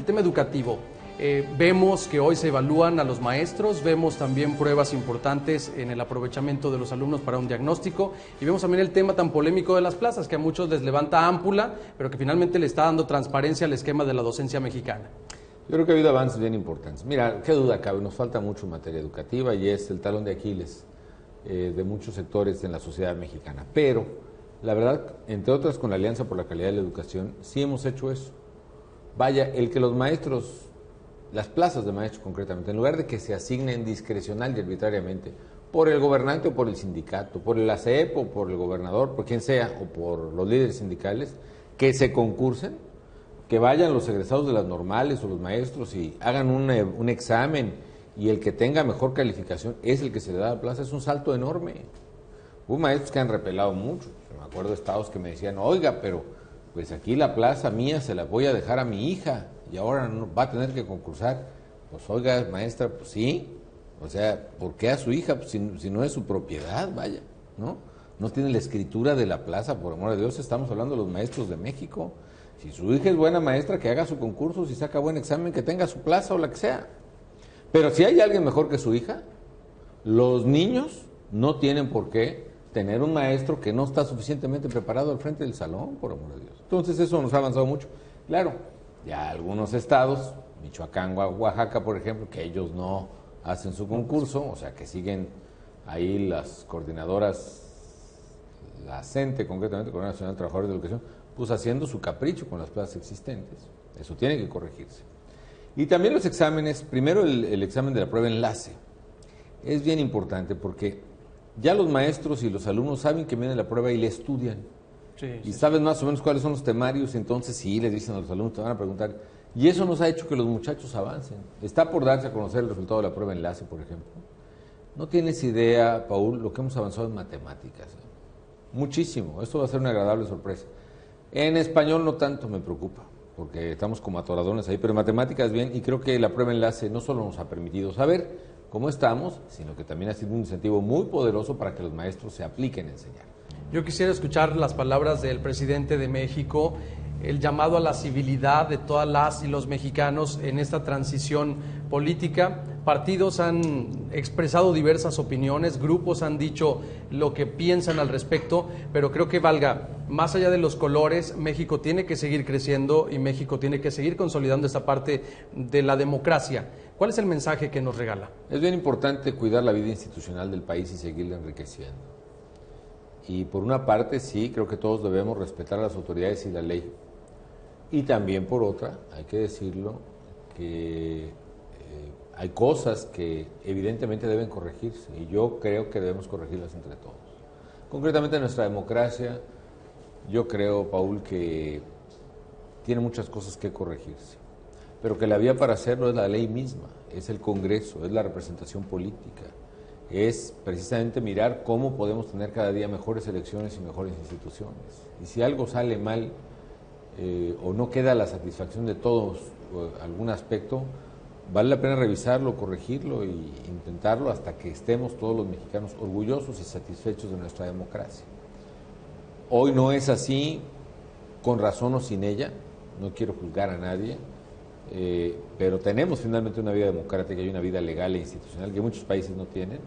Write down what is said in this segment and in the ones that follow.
el tema educativo. Vemos que hoy se evalúan a los maestros, vemos también pruebas importantes en el aprovechamiento de los alumnos para un diagnóstico y vemos también el tema tan polémico de las plazas, que a muchos les levanta ámpula, pero que finalmente le está dando transparencia al esquema de la docencia mexicana. Yo creo que ha habido avances bien importantes. Mira, qué duda cabe, nos falta mucho en materia educativa y es el talón de Aquiles de muchos sectores en la sociedad mexicana. Pero, la verdad, entre otras con la Alianza por la Calidad de la Educación, sí hemos hecho eso. Vaya, el que los maestros, las plazas de maestros concretamente, en lugar de que se asignen discrecional y arbitrariamente por el gobernante o por el sindicato, por el ASEP o por el gobernador, por quien sea, o por los líderes sindicales, que se concursen, que vayan los egresados de las normales o los maestros y hagan un examen y el que tenga mejor calificación es el que se le da la plaza, es un salto enorme. Hubo maestros que han repelado mucho, me acuerdo de estados que me decían, oiga, pero pues aquí la plaza mía se la voy a dejar a mi hija y ahora no, va a tener que concursar. Pues oiga, maestra, pues sí, o sea, ¿por qué a su hija? Pues, si no es su propiedad, vaya, ¿no? No tiene la escritura de la plaza, por amor de Dios, estamos hablando de los maestros de México. Si su hija es buena maestra, que haga su concurso, si saca buen examen, que tenga su plaza o la que sea. Pero si hay alguien mejor que su hija, los niños no tienen por qué tener un maestro que no está suficientemente preparado al frente del salón, por amor de Dios. Entonces eso nos ha avanzado mucho. Claro, ya algunos estados, Michoacán, Oaxaca, por ejemplo, que ellos no hacen su concurso, o sea, que siguen ahí las coordinadoras, la CENTE, concretamente, Coordinación Nacional de Trabajadores de Educación, pues haciendo su capricho con las plazas existentes. Eso tiene que corregirse. Y también los exámenes, primero el examen de la prueba enlace. Es bien importante porque ya los maestros y los alumnos saben que viene la prueba y le estudian. Y saben más o menos cuáles son los temarios, entonces sí, les dicen a los alumnos, te van a preguntar. Y eso nos ha hecho que los muchachos avancen. Está por darse a conocer el resultado de la prueba enlace, por ejemplo. No tienes idea, Paul, lo que hemos avanzado en matemáticas. Muchísimo. Esto va a ser una agradable sorpresa. En español no tanto me preocupa, porque estamos como atoradones ahí, pero en matemáticas bien, y creo que la prueba enlace no solo nos ha permitido saber cómo estamos, sino que también ha sido un incentivo muy poderoso para que los maestros se apliquen a enseñar. Yo quisiera escuchar las palabras del presidente de México, el llamado a la civilidad de todas las y los mexicanos en esta transición política. Partidos han expresado diversas opiniones, grupos han dicho lo que piensan al respecto, pero creo que valga, más allá de los colores, México tiene que seguir creciendo y México tiene que seguir consolidando esta parte de la democracia. ¿Cuál es el mensaje que nos regala? Es bien importante cuidar la vida institucional del país y seguirla enriqueciendo. Y por una parte, sí, creo que todos debemos respetar a las autoridades y la ley. Y también por otra, hay que decirlo, que hay cosas que evidentemente deben corregirse y yo creo que debemos corregirlas entre todos. Concretamente nuestra democracia, yo creo, Paul, que tiene muchas cosas que corregirse, pero que la vía para hacerlo es la ley misma, es el Congreso, es la representación política, es precisamente mirar cómo podemos tener cada día mejores elecciones y mejores instituciones. Y si algo sale mal o no queda a la satisfacción de todos algún aspecto, vale la pena revisarlo, corregirlo e intentarlo hasta que estemos todos los mexicanos orgullosos y satisfechos de nuestra democracia. Hoy no es así, con razón o sin ella, no quiero juzgar a nadie, pero tenemos finalmente una vida democrática y una vida legal e institucional que muchos países no tienen,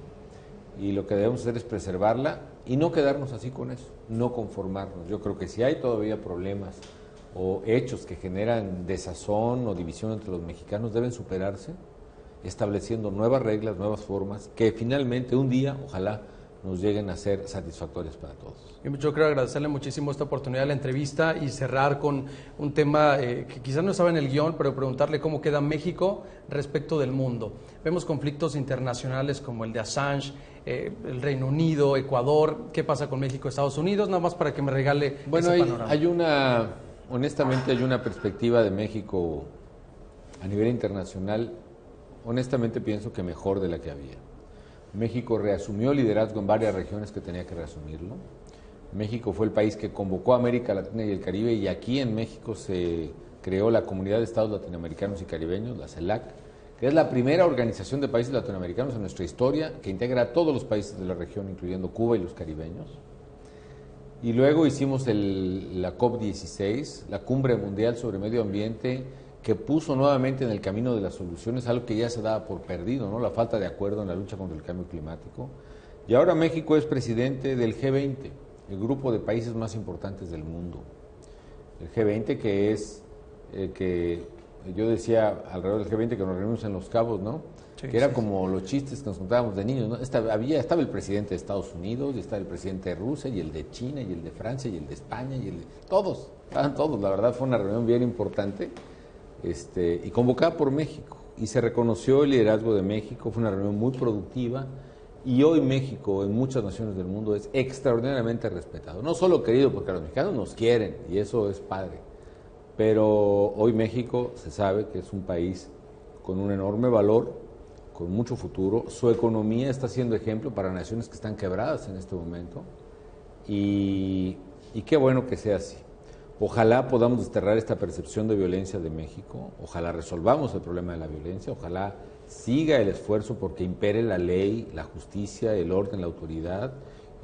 y lo que debemos hacer es preservarla y no quedarnos así con eso, no conformarnos. Yo creo que si hay todavía problemas o hechos que generan desazón o división entre los mexicanos, deben superarse, estableciendo nuevas reglas, nuevas formas, que finalmente un día, ojalá, nos lleguen a ser satisfactorias para todos. Yo quiero agradecerle muchísimo esta oportunidad de la entrevista y cerrar con un tema que quizás no estaba en el guión, pero preguntarle cómo queda México respecto del mundo. Vemos conflictos internacionales como el de Assange, el Reino Unido, Ecuador. ¿Qué pasa con México, Estados Unidos? Nada más para que me regale ese panorama. Honestamente hay una perspectiva de México a nivel internacional, honestamente pienso que mejor de la que había. México reasumió liderazgo en varias regiones que tenía que reasumirlo. México fue el país que convocó a América Latina y el Caribe, y aquí en México se creó la Comunidad de Estados Latinoamericanos y Caribeños, la CELAC, que es la primera organización de países latinoamericanos en nuestra historia que integra a todos los países de la región, incluyendo Cuba y los caribeños. Y luego hicimos la COP16, la Cumbre Mundial sobre Medio Ambiente, que puso nuevamente en el camino de las soluciones algo que ya se daba por perdido, ¿no? La falta de acuerdo en la lucha contra el cambio climático. Y ahora México es presidente del G20, el grupo de países más importantes del mundo. El G20 que es, que yo decía alrededor del G20 que nos reunimos en Los Cabos, ¿no? Sí, que era como los chistes que nos contábamos de niños, ¿no? Estaba el presidente de Estados Unidos, y estaba el presidente de Rusia, y el de China, y el de Francia, y el de España, y el de... Todos, estaban todos. La verdad fue una reunión bien importante, y convocada por México. Y se reconoció el liderazgo de México, fue una reunión muy productiva, y hoy México, en muchas naciones del mundo, es extraordinariamente respetado. No solo querido, porque los mexicanos nos quieren, y eso es padre, pero hoy México se sabe que es un país con un enorme valor, con mucho futuro. Su economía está siendo ejemplo para naciones que están quebradas en este momento, y qué bueno que sea así. Ojalá podamos desterrar esta percepción de violencia de México, ojalá resolvamos el problema de la violencia, ojalá siga el esfuerzo porque impere la ley, la justicia, el orden, la autoridad,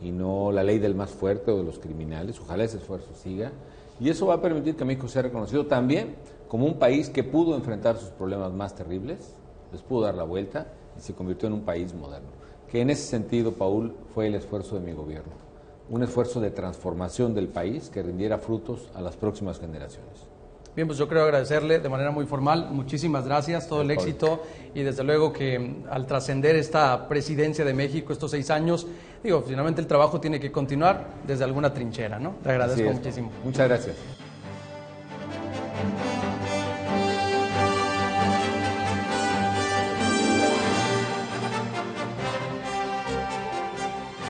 y no la ley del más fuerte o de los criminales. Ojalá ese esfuerzo siga, y eso va a permitir que México sea reconocido también como un país que pudo enfrentar sus problemas más terribles, les pudo dar la vuelta y se convirtió en un país moderno. Que en ese sentido, Paul, fue el esfuerzo de mi gobierno, un esfuerzo de transformación del país que rindiera frutos a las próximas generaciones. Bien, pues yo quiero agradecerle de manera muy formal, muchísimas gracias, todo el éxito, y desde luego que al trascender esta presidencia de México, estos 6 años, finalmente el trabajo tiene que continuar desde alguna trinchera, ¿no? Te agradezco muchísimo. Muchas gracias.